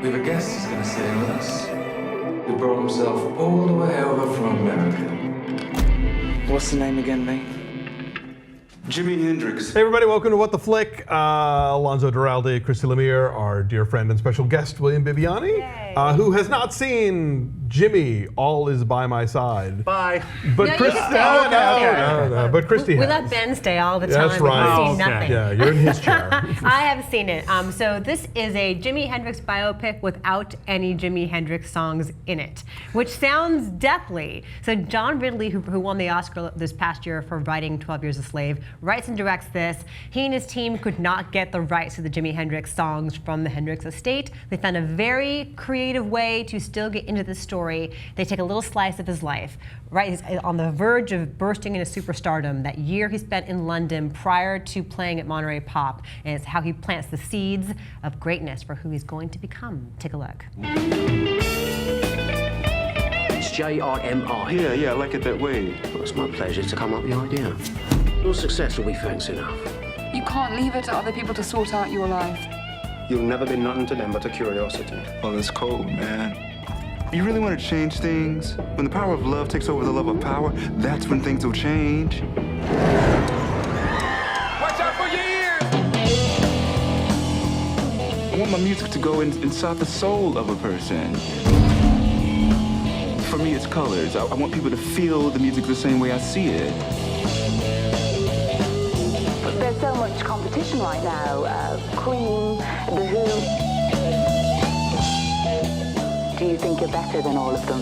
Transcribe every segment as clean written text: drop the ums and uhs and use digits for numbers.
We have a guest who's going to stay with us. He brought himself all the way over from America. What's the name again, mate? Jimi Hendrix. Hey everybody, welcome to What the Flick. Alonzo Duralde, Christy Lemire, our dear friend and special guest, William Bibiani, who has not seen Jimmy, All Is By My Side. Bye. But No, Christy, no. but Christy We has. let Ben stay all the time. That's right. We've seen nothing. Yeah, you're in his chair. I have seen it. So this is a Jimi Hendrix biopic without any Jimi Hendrix songs in it, which sounds deathly. So John Ridley, who won the Oscar this past year for writing 12 Years a Slave, writes and directs this. He and his team could not get the rights to the Jimi Hendrix songs from the Hendrix estate. They found a very creative way to still get into the story. They take a little slice of his life. Right, he's on the verge of bursting into superstardom. That year he spent in London prior to playing at Monterey Pop, and it's how he plants the seeds of greatness for who he's going to become. Take a look. It's J-I-M-I. Yeah, I like it that way. Well, it's my pleasure to come up with the idea. Your success will be thanks enough. You can't leave it to other people to sort out your life. You'll never be nothing to them but a curiosity. Well, it's cold, man. You really want to change things? When the power of love takes over the love of power, that's when things will change. Watch out for your ears! I want my music to go inside the soul of a person. For me, it's colors. I want people to feel the music the same way I see it. There's so much competition right now. Queen, The Who. Do you think you're better than all of them?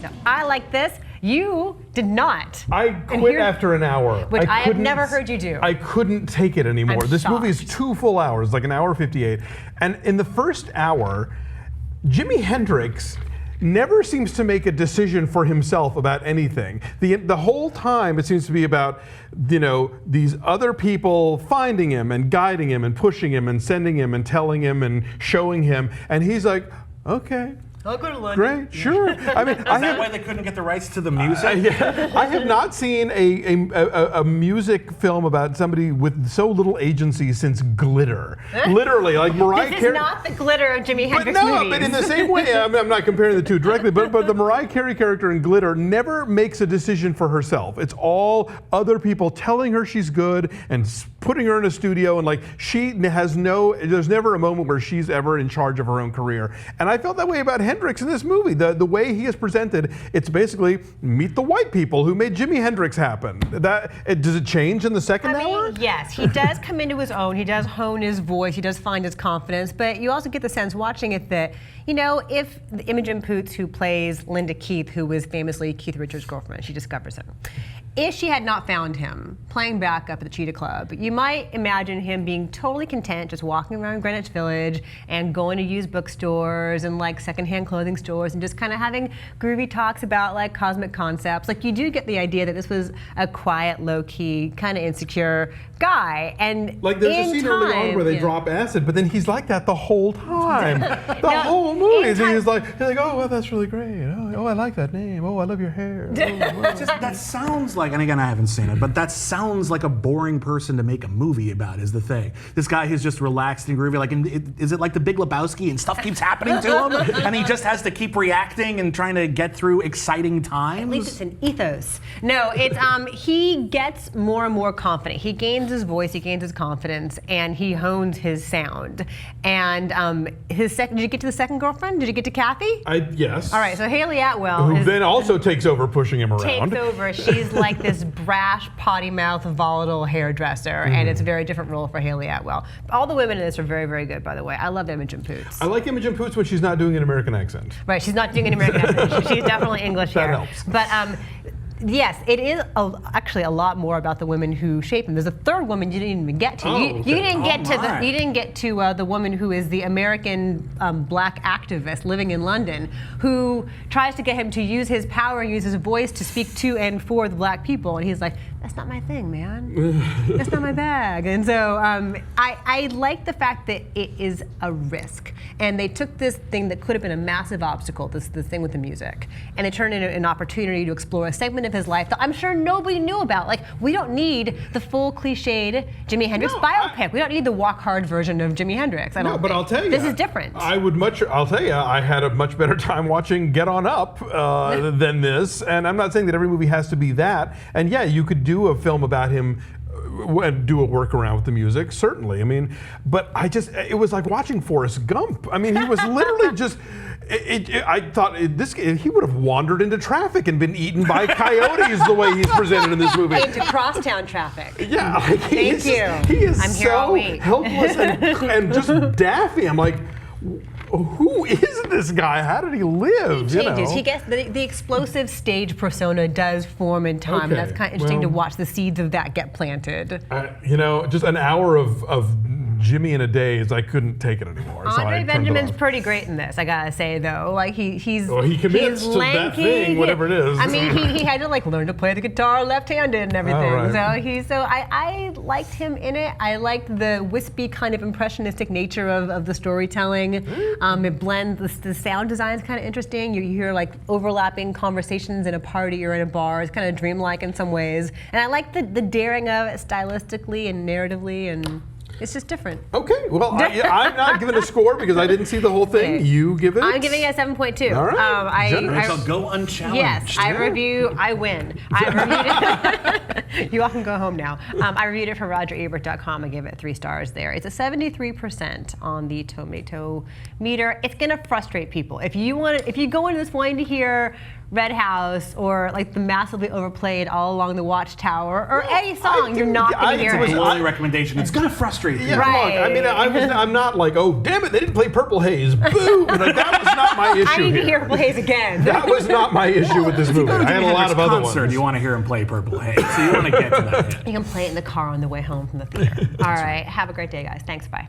So I like this. You did not. I quit after an hour. Which I have never heard you do. I couldn't take it anymore. I'm This shocked. movie is 2 full hours, like an hour 58. And in the first hour, Jimi Hendrix never seems to make a decision for himself about anything. The whole time it seems to be about, these other people finding him and guiding him and pushing him and sending him and telling him and showing him. And he's like, okay. I'll go to London. Great, sure. I mean, Is that why they couldn't get the rights to the music? I have not seen a music film about somebody with so little agency since Glitter. Literally, like Mariah This Carey. is not the glitter of Jimi But Hendrix no, movies. but in the same way, I'm not comparing the two directly, but the Mariah Carey character in Glitter never makes a decision for herself. It's all other people telling her she's good and putting her in a studio, and like there's never a moment where she's ever in charge of her own career. And I felt that way about Hendrix in this movie. The way he is presented, it's basically meet the white people who made Jimi Hendrix happen. Does it change in the second hour? Yes, he does come into his own. He does hone his voice. He does find his confidence. But you also get the sense watching it that, if Imogen Poots, who plays Linda Keith, who was famously Keith Richards' girlfriend, she discovers him. If she had not found him playing backup at the Cheetah Club, you might imagine him being totally content just walking around Greenwich Village and going to used bookstores and like secondhand clothing stores and just kind of having groovy talks about like cosmic concepts. Like you do get the idea that this was a quiet, low-key, kind of insecure guy. And like there's a scene early on where they drop acid, but then he's like that the whole time. The whole movie. He's like, oh, well, that's really great. Oh, I like that name. Oh, I love your hair. That sounds like, and again, I haven't seen it, but that sounds like a boring person to make a movie about is the thing. This guy who's just relaxed and groovy, like, is it like the Big Lebowski and stuff keeps happening to him? And he just has to keep reacting and trying to get through exciting times? At least it's an ethos. No, it's he gets more and more confident. He gains his voice, he gains his confidence, and he hones his sound. And did you get to the second girlfriend? Did you get to Kathy? Yes. All right, so Haley Atwell who then also takes over pushing him around. Takes over. She's like this brash, potty mouth, volatile hairdresser, and it's a very different role for Haley Atwell. All the women in this are very, very good, by the way. I love Imogen Poots. I like Imogen Poots when she's not doing an American accent. Right, she's not doing an American accent. She's definitely English That here. helps. But yes, it is actually a lot more about the women who shape him. There's a third woman you didn't even get to. You didn't get to the woman who is the American black activist living in London, who tries to get him to use his power and use his voice to speak to and for the black people, and he's like, that's not my thing, man. That's not my bag. And so I like the fact that it is a risk. And they took this thing that could have been a massive obstacle, this thing with the music, and they turned it into an opportunity to explore a segment of his life that I'm sure nobody knew about. Like, we don't need the full cliched Jimi Hendrix biopic. We don't need the walk hard version of Jimi Hendrix. I'll tell you, this is different. I'll tell you, I had a much better time watching Get On Up than this. And I'm not saying that every movie has to be that. And yeah, you could do a film about him and do a workaround with the music, certainly. I mean, but it was like watching Forrest Gump. I mean, he was literally just, I thought he would have wandered into traffic and been eaten by coyotes the way he's presented in this movie. Into crosstown traffic. Yeah. Thank you. He is I'm here all so week. helpless and just daffy. I'm like, who is this guy? How did he live? He changes. He gets the explosive stage persona does form in time. Okay, That's kind of interesting to watch the seeds of that get planted. Just an hour of Jimmy in a Daze, I couldn't take it anymore. So Andre Benjamin's pretty great in this, I gotta say though. Like he commits to that thing, whatever it is. I mean, he had to like learn to play the guitar left-handed and everything. Oh, right. So I liked him in it. I liked the wispy kind of impressionistic nature of the storytelling. It blends the sound design's kind of interesting. You hear like overlapping conversations in a party or in a bar. It's kind of dreamlike in some ways. And I like the daring of it stylistically and narratively, and it's just different. Okay, well, I'm not giving a score because I didn't see the whole thing. Okay. You give it? I'm giving it a 7.2. All right. I shall go unchallenged. Yes, I win. I reviewed it. You all can go home now. I reviewed it for RogerEbert.com. I gave it 3 stars there. It's a 73% on the tomato meter. It's gonna frustrate people. If you go into this wanting to hear Red House or like the massively overplayed All Along the Watchtower or any song, you're not going to hear it. It was my recommendation. It's going to frustrate you. Yeah, right. Look, I mean, I'm not like, oh, damn it, they didn't play Purple Haze. Boo! Like, that was not my issue I need here. to hear Purple Haze again. That was not my issue with this movie. I had a lot of other ones. You want to hear him play Purple Haze, so you want to get to that. You can play it in the car on the way home from the theater. All right. Have a great day, guys. Thanks. Bye.